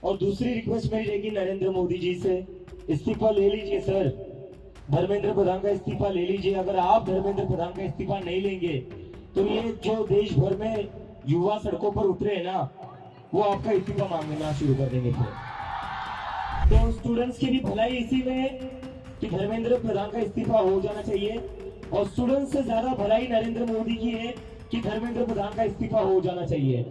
और दूसरी रिक्वेस्ट मेरी रहेगी नरेंद्र मोदी जी से, इस्तीफा ले लीजिए सर, धर्मेंद्र प्रधान का इस्तीफा ले लीजिए। अगर आप धर्मेंद्र प्रधान का इस्तीफा नहीं लेंगे तो ये जो देश भर में युवा सड़कों पर उतरे हैं ना, वो आपका इस्तीफा मांगना शुरू कर देंगे फिर। तो स्टूडेंट्स की भी भलाई इसी में है कि धर्मेंद्र प्रधान का इस्तीफा हो जाना चाहिए, और स्टूडेंट्स से ज्यादा भलाई नरेंद्र मोदी की है कि धर्मेंद्र प्रधान का इस्तीफा हो जाना चाहिए।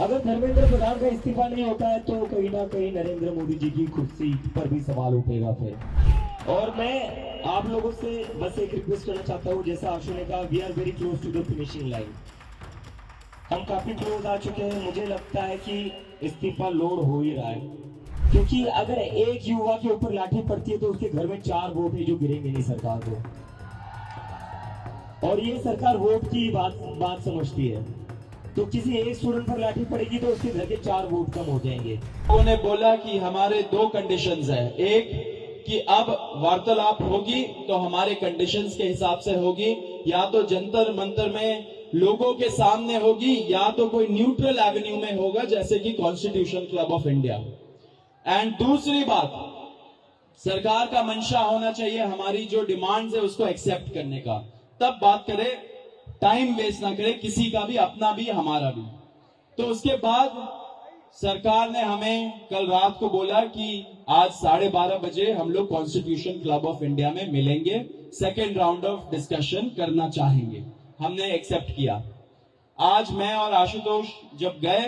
अगर धर्मेंद्र प्रधान का इस्तीफा नहीं होता है तो कहीं ना कहीं नरेंद्र मोदी जी की कुर्सी पर भी सवाल उठेगा फिर। और मैं आप लोगों से बस एक रिक्वेस्ट करना चाहता हूँ, जैसा आशु ने कहा, we are very close to the finishing line. हम काफी क्लोज आ चुके हैं। मुझे लगता है कि इस्तीफा लोड हो ही रहा है, क्योंकि अगर एक युवा के ऊपर लाठी पड़ती है तो उसके घर में 4 वोट है जो गिरेंगे नहीं सरकार को, और ये सरकार वोट की बात समझती है। तो किसी एक स्टूडेंट पर लाठी पड़ेगी तो उसके घर के 4 वोट कम हो जाएंगे। उन्होंने बोला कि हमारे 2 कंडीशंस है, एक कि अब वार्तालाप होगी तो हमारे कंडीशंस के हिसाब से होगी, या तो जंतर मंतर में लोगों के सामने होगी, या तो कोई न्यूट्रल एवेन्यू में होगा जैसे कि constitution club of India. And दूसरी बात, सरकार का मंशा होना चाहिए हमारी जो डिमांड्स है उसको एक्सेप्ट करने का, तब बात करें, टाइम वेस्ट ना करें किसी का भी, अपना भी हमारा भी। तो उसके बाद सरकार ने हमें कल रात को बोला कि आज 12:30 बजे हम लोग कॉन्स्टिट्यूशन क्लब ऑफ इंडिया में मिलेंगे, सेकेंड राउंड ऑफ डिस्कशन करना चाहेंगे। हमने एक्सेप्ट किया। आज मैं और आशुतोष जब गए,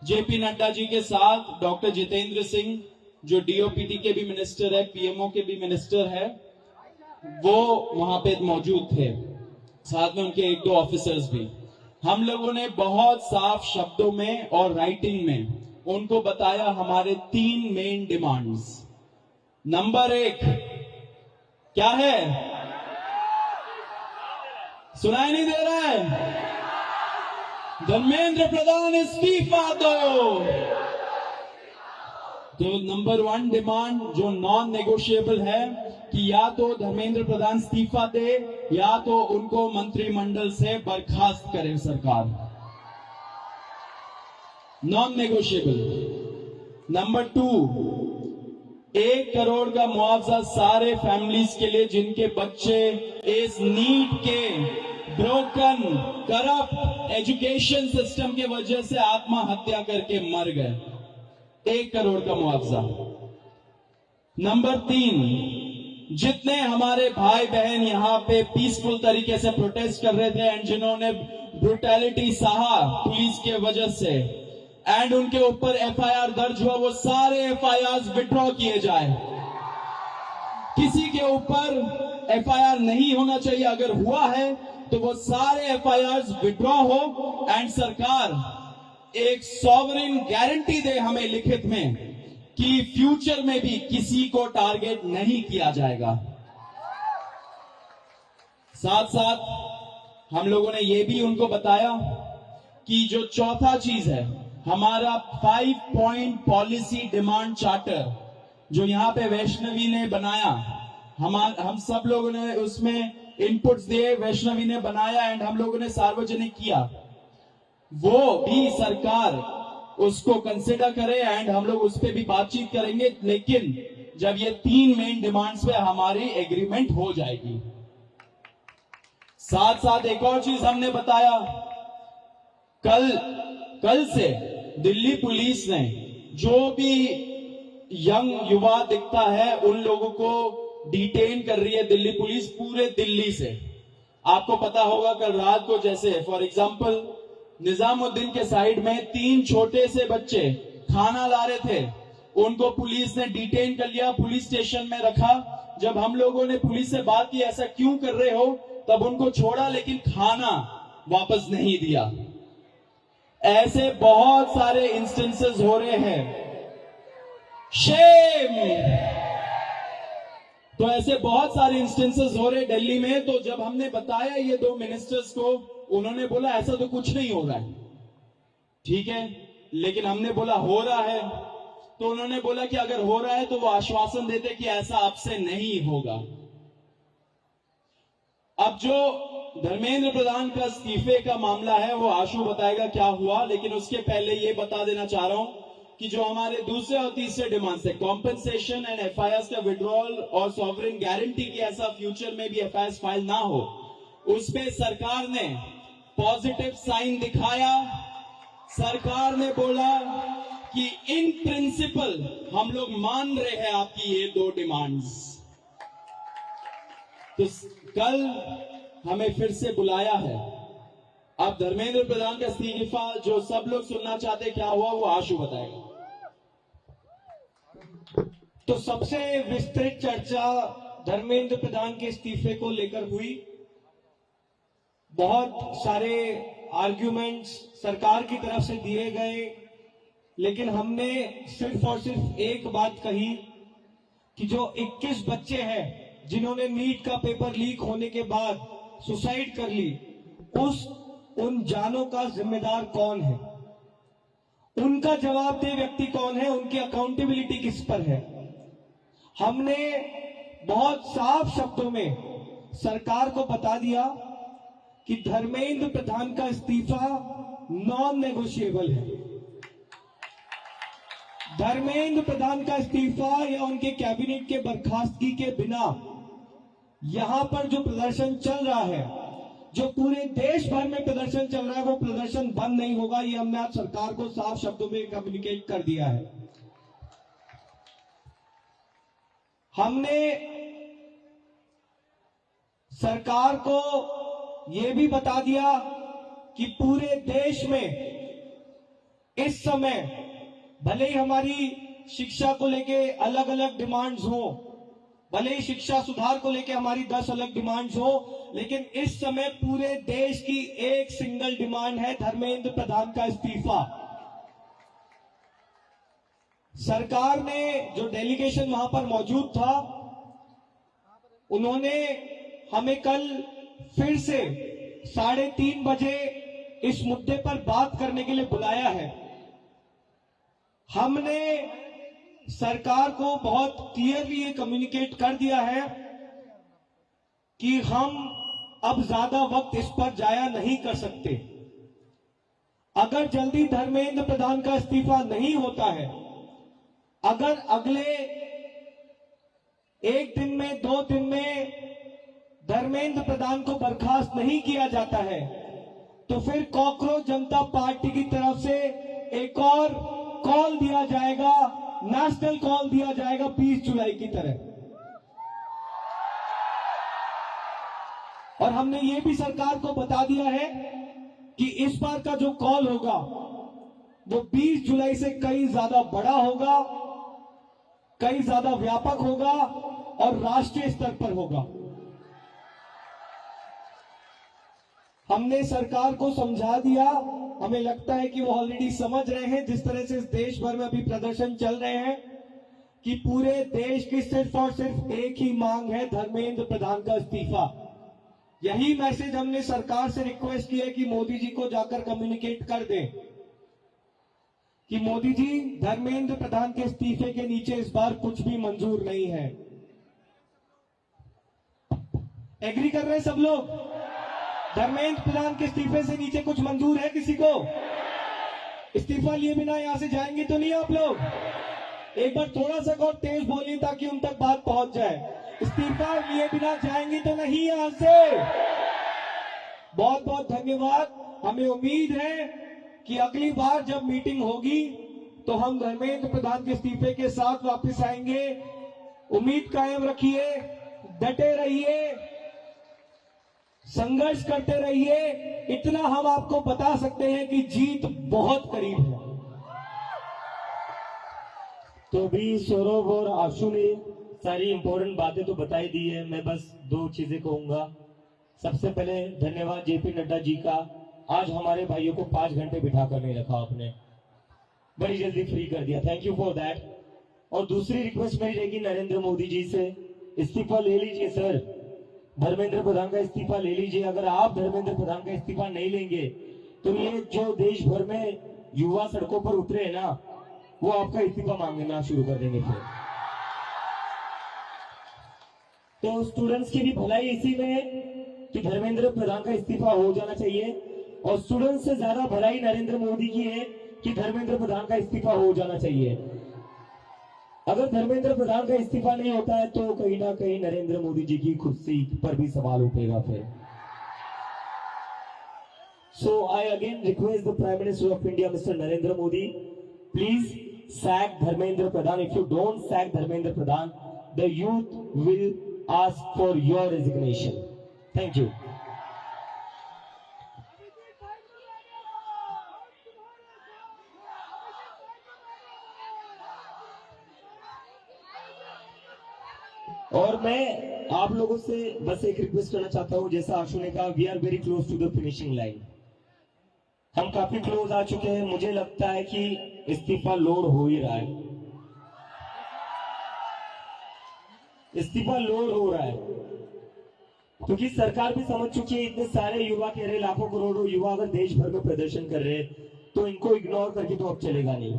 जेपी नड्डा जी के साथ डॉक्टर जितेंद्र सिंह जो डीओपीटी के भी मिनिस्टर है, पीएमओ के भी मिनिस्टर है, वो वहां पे मौजूद थे, साथ में उनके 1-2 ऑफिसर्स भी। हम लोगों ने बहुत साफ शब्दों में और राइटिंग में उनको बताया हमारे 3 मेन डिमांड्स। नंबर 1 क्या है? सुनाई नहीं दे रहा है? धर्मेंद्र प्रधान इस्तीफा दो। तो नंबर 1 डिमांड जो नॉन नेगोशिएबल है कि या तो धर्मेंद्र प्रधान इस्तीफा दे या तो उनको मंत्रिमंडल से बर्खास्त करे सरकार, नॉन नेगोशिएबल। नंबर 2, 1 करोड़ का मुआवजा सारे फैमिलीज के लिए जिनके बच्चे इस नीट के ब्रोकन करप्ट एजुकेशन सिस्टम के वजह से आत्महत्या करके मर गए, 1 करोड़ का मुआवजा। नंबर 3, जितने हमारे भाई बहन यहाँ पे पीसफुल तरीके से प्रोटेस्ट कर रहे थे एंड जिन्होंने ब्रुटैलिटी सहा पुलिस के वजह से एंड उनके ऊपर एफआईआर दर्ज हुआ, वो सारे एफआईआर विड्रॉ किए जाए। किसी के ऊपर एफआईआर नहीं होना चाहिए, अगर हुआ है तो वो सारे एफआईआर विड्रॉ हो एंड सरकार एक सॉवरेन गारंटी दे हमें लिखित में कि फ्यूचर में भी किसी को टारगेट नहीं किया जाएगा। साथ साथ हम लोगों ने ये भी उनको बताया कि जो चौथा चीज है हमारा 5 पॉइंट पॉलिसी डिमांड चार्टर जो यहां पे वैष्णवी ने बनाया, हम सब लोगों ने उसमें इनपुट्स दिए, वैष्णवी ने बनाया एंड हम लोगों ने सार्वजनिक किया, वो भी सरकार उसको कंसिडर करे एंड हम लोग उस पर भी बातचीत करेंगे, लेकिन जब ये 3 मेन डिमांड्स पे हमारी एग्रीमेंट हो जाएगी। साथ साथ एक और चीज हमने बताया, कल से दिल्ली पुलिस ने जो भी यंग युवा दिखता है उन लोगों को डिटेन कर रही है दिल्ली पुलिस पूरे दिल्ली से। आपको पता होगा कल रात को जैसे फॉर एग्जांपल निजामुद्दीन के साइड में 3 छोटे से बच्चे खाना ला रहे थे, उनको पुलिस ने डिटेन कर लिया, पुलिस स्टेशन में रखा। जब हम लोगों ने पुलिस से बात की ऐसा क्यों कर रहे हो, तब उनको छोड़ा लेकिन खाना वापस नहीं दिया। ऐसे बहुत सारे इंस्टेंसेस हो रहे हैं, शेम। तो ऐसे बहुत सारे इंस्टेंसेस हो रहे दिल्ली में। तो जब हमने बताया ये 2 मिनिस्टर्स को, उन्होंने बोला ऐसा तो कुछ नहीं हो रहा है। ठीक है, लेकिन हमने बोला हो रहा है, तो उन्होंने बोला कि अगर हो रहा है तो वो आश्वासन देते कि ऐसा आपसे नहीं होगा। अब जो धर्मेंद्र प्रधान का इस्तीफे का मामला है वो आशु बताएगा क्या हुआ, लेकिन उसके पहले ये बता देना चाह रहा हूं कि जो हमारे दूसरे और तीसरे डिमांड्स है, कॉम्पेंसेशन एंड एफआईआर का विड्रॉल और सॉवरेन गारंटी की ऐसा फ्यूचर में भी एफआईआर फाइल ना हो, उस पे सरकार ने पॉजिटिव साइन दिखाया। सरकार ने बोला कि इन प्रिंसिपल हम लोग मान रहे हैं आपकी ये 2 डिमांड्स। तो कल हमें फिर से बुलाया है। अब धर्मेंद्र प्रधान का इस्तीफा जो सब लोग सुनना चाहते, क्या हुआ वो आशु बताएगा। तो सबसे विस्तृत चर्चा धर्मेंद्र प्रधान के इस्तीफे को लेकर हुई। बहुत सारे आर्ग्यूमेंट्स सरकार की तरफ से दिए गए, लेकिन हमने सिर्फ और सिर्फ एक बात कही कि जो 21 बच्चे हैं जिन्होंने नीट का पेपर लीक होने के बाद सुसाइड कर ली, उन जानों का जिम्मेदार कौन है, उनका जवाबदेह व्यक्ति कौन है, उनकी अकाउंटेबिलिटी किस पर है। हमने बहुत साफ शब्दों में सरकार को बता दिया कि धर्मेंद्र प्रधान का इस्तीफा नॉन नेगोशिएबल है। धर्मेंद्र प्रधान का इस्तीफा या उनके कैबिनेट के बर्खास्तगी के बिना यहां पर जो प्रदर्शन चल रहा है, जो पूरे देश भर में प्रदर्शन चल रहा है, वो प्रदर्शन बंद नहीं होगा। ये हमने आज सरकार को साफ शब्दों में कम्युनिकेट कर दिया है। हमने सरकार को यह भी बता दिया कि पूरे देश में इस समय भले ही हमारी शिक्षा को लेके अलग अलग डिमांड्स हो, भले ही शिक्षा सुधार को लेके हमारी 10 अलग डिमांड्स हो, लेकिन इस समय पूरे देश की एक सिंगल डिमांड है धर्मेंद्र प्रधान का इस्तीफा। सरकार ने जो डेलीगेशन वहां पर मौजूद था, उन्होंने हमें कल फिर से 3:30 बजे इस मुद्दे पर बात करने के लिए बुलाया है। हमने सरकार को बहुत क्लियरली ये कम्युनिकेट कर दिया है कि हम अब ज्यादा वक्त इस पर जाया नहीं कर सकते। अगर जल्दी धर्मेंद्र प्रधान का इस्तीफा नहीं होता है, अगर अगले 1 दिन में 2 दिन में धर्मेंद्र प्रधान को बर्खास्त नहीं किया जाता है, तो फिर कॉकरोच जनता पार्टी की तरफ से एक और कॉल दिया जाएगा, नेशनल कॉल दिया जाएगा 20 जुलाई की तरह। और हमने ये भी सरकार को बता दिया है कि इस बार का जो कॉल होगा वो 20 जुलाई से कई ज्यादा बड़ा होगा, कई ज्यादा व्यापक होगा और राष्ट्रीय स्तर पर होगा। हमने सरकार को समझा दिया, हमें लगता है कि वो ऑलरेडी समझ रहे हैं, जिस तरह से इस देश भर में अभी प्रदर्शन चल रहे हैं, कि पूरे देश की सिर्फ और सिर्फ एक ही मांग है, धर्मेंद्र प्रधान का इस्तीफा। यही मैसेज हमने सरकार से रिक्वेस्ट किया कि मोदी जी को जाकर कम्युनिकेट कर दें कि मोदी जी, धर्मेंद्र प्रधान के इस्तीफे के नीचे इस बार कुछ भी मंजूर नहीं है। एग्री कर रहे हैं सब लोग? धर्मेंद्र प्रधान के इस्तीफे से नीचे कुछ मंजूर है किसी को? इस्तीफा लिए बिना यहां से जाएंगे तो नहीं आप लोग? एक बार थोड़ा सा और तेज बोलिए ताकि उन तक बात पहुंच जाए। इस्तीफा लिए बिना जाएंगे तो नहीं यहां से? बहुत बहुत धन्यवाद। हमें उम्मीद है कि अगली बार जब मीटिंग होगी तो हम धर्मेंद्र प्रधान के इस्तीफे के साथ वापस आएंगे। उम्मीद कायम रखिए, डटे रहिए, संघर्ष करते रहिए। इतना हम आपको बता सकते हैं कि जीत बहुत करीब है। तो भी सौरभ और आशु ने सारी इंपॉर्टेंट बातें तो बताई दी है। मैं बस 2 चीजें कहूंगा। सबसे पहले धन्यवाद जेपी नड्डा जी का, आज हमारे भाइयों को 5 घंटे बिठा कर नहीं रखा आपने, बड़ी जल्दी फ्री कर दिया, थैंक यू फॉर दैट। और दूसरी रिक्वेस्ट मेरी रहेगी नरेंद्र मोदी जी से, इस्तीफा ले लीजिए सर, धर्मेंद्र प्रधान का इस्तीफा ले लीजिए। अगर आप धर्मेंद्र प्रधान का इस्तीफा नहीं लेंगे तो ये जो देश भर में युवा सड़कों पर उतरे हैं ना, वो आपका इस्तीफा मांगना शुरू कर देंगे फिर। तो स्टूडेंट्स की भी भलाई इसी में है कि धर्मेंद्र प्रधान का इस्तीफा हो जाना चाहिए, और स्टूडेंट्स से ज्यादा भलाई नरेंद्र मोदी की है कि धर्मेंद्र प्रधान का इस्तीफा हो जाना चाहिए। अगर धर्मेंद्र प्रधान का इस्तीफा नहीं होता है तो कहीं ना कहीं नरेंद्र मोदी जी की कुर्सी पर भी सवाल उठेगा फिर। So I again request the Prime Minister of India, Mr. Narendra Modi, please sack Dharmendra Pradhan. If you don't sack Dharmendra Pradhan, the youth will ask for your resignation. Thank you. और मैं आप लोगों से बस एक request करना चाहता हूं, जैसा आशु ने कहा, we are very close to the finishing line. हम काफी क्लोज आ चुके हैं। मुझे लगता है कि इस्तीफा लोड हो ही रहा है, इस्तीफा लोड हो रहा है, क्योंकि सरकार भी समझ चुकी है इतने सारे युवा कह रहे, लाखों करोड़ों युवा अगर देश भर में प्रदर्शन कर रहे तो इनको इग्नोर करके तो अब चलेगा नहीं।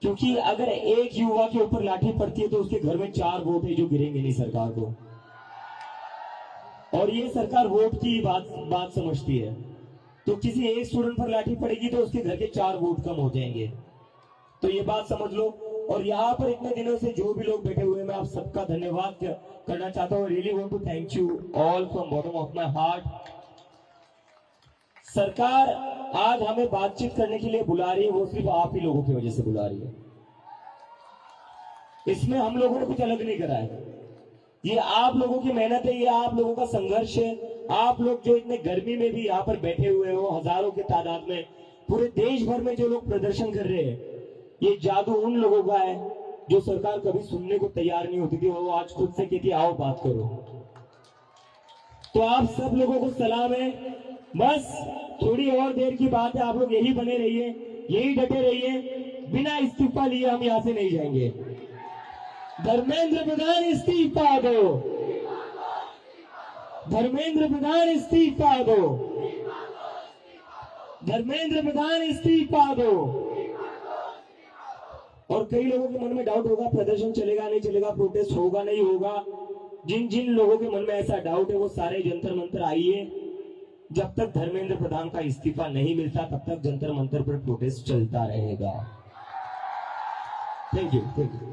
क्योंकि अगर एक युवा के ऊपर लाठी पड़ती है तो उसके घर में 4 वोट है जो गिरेंगे नहीं सरकार को, और ये सरकार वोट की बात समझती है। तो किसी एक स्टूडेंट पर लाठी पड़ेगी तो उसके घर के 4 वोट कम हो जाएंगे। तो ये बात समझ लो। और यहाँ पर इतने दिनों से जो भी लोग बैठे हुए हैं, मैं आप सबका धन्यवाद करना चाहता हूँ। Really want to thank you all from bottom of my heart. सरकार आज हमें बातचीत करने के लिए बुला रही है, वो सिर्फ आप ही लोगों की वजह से बुला रही है। इसमें हम लोगों ने कुछ अलग नहीं करा है, ये आप लोगों की मेहनत है, ये आप लोगों का संघर्ष है। आप लोग जो इतने गर्मी में भी यहाँ पर बैठे हुए हो, हजारों की तादाद में, पूरे देश भर में जो लोग प्रदर्शन कर रहे हैं, ये जादू उन लोगों का है जो सरकार कभी सुनने को तैयार नहीं होती थी, वो आज खुद से कहती आओ बात करो। तो आप सब लोगों को सलाम है। बस थोड़ी और देर की बात है, आप लोग यही बने रहिए, यही डटे रहिए। बिना इस्तीफा लिए हम यहाँ से नहीं जाएंगे। धर्मेंद्र प्रधान इस्तीफा दो, धर्मेंद्र प्रधान इस्तीफा दो, धर्मेंद्र प्रधान इस्तीफा दो। और कई लोगों के मन में डाउट होगा, प्रदर्शन चलेगा नहीं चलेगा, प्रोटेस्ट होगा नहीं होगा। जिन जिन लोगों के मन में ऐसा डाउट है वो सारे जंतर मंतर आइए। जब तक धर्मेंद्र प्रधान का इस्तीफा नहीं मिलता तब तक जंतर मंतर पर प्रोटेस्ट चलता रहेगा। Thank you, thank you.